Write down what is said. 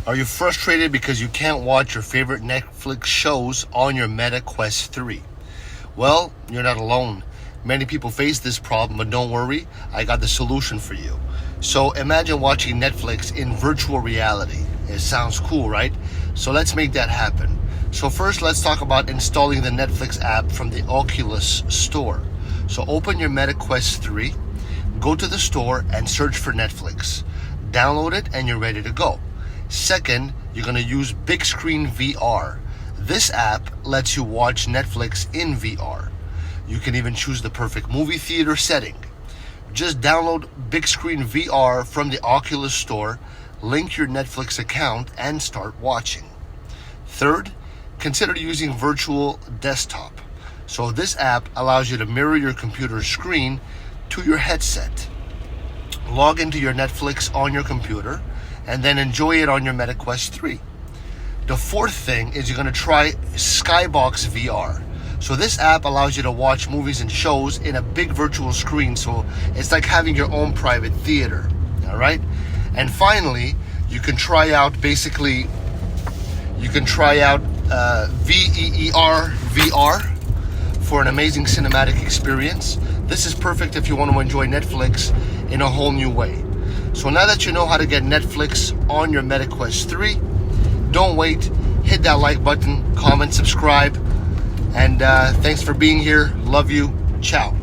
Are you frustrated because you can't watch your favorite Netflix shows on your Meta Quest 3? Well, you're not alone. Many people face this problem, but don't worry, I got the solution for you. So imagine watching Netflix in virtual reality. It sounds cool, right? So let's make that happen. So first, let's talk about installing the Netflix app from the Oculus store. So open your Meta Quest 3, go to the store and search for Netflix. Download it and you're ready to go. Second, you're going to use Big Screen VR. This app lets you watch Netflix in VR. You can even choose the perfect movie theater setting. Just download Big Screen VR from the Oculus store, link your Netflix account, and start watching. Third, consider using Virtual Desktop. So this app allows you to mirror your computer screen to your headset. Log into your Netflix on your computer and then enjoy it on your Meta Quest 3. The fourth thing is you're going to try Skybox VR. So this app allows you to watch movies and shows in a big virtual screen, so it's like having your own private theater, all right? And finally, you can try out VeeR VR for an amazing cinematic experience. This is perfect if you want to enjoy Netflix in a whole new way. So now that you know how to get Netflix on your Meta Quest 3, don't wait, hit that like button, comment, subscribe, and thanks for being here. Love you. Ciao.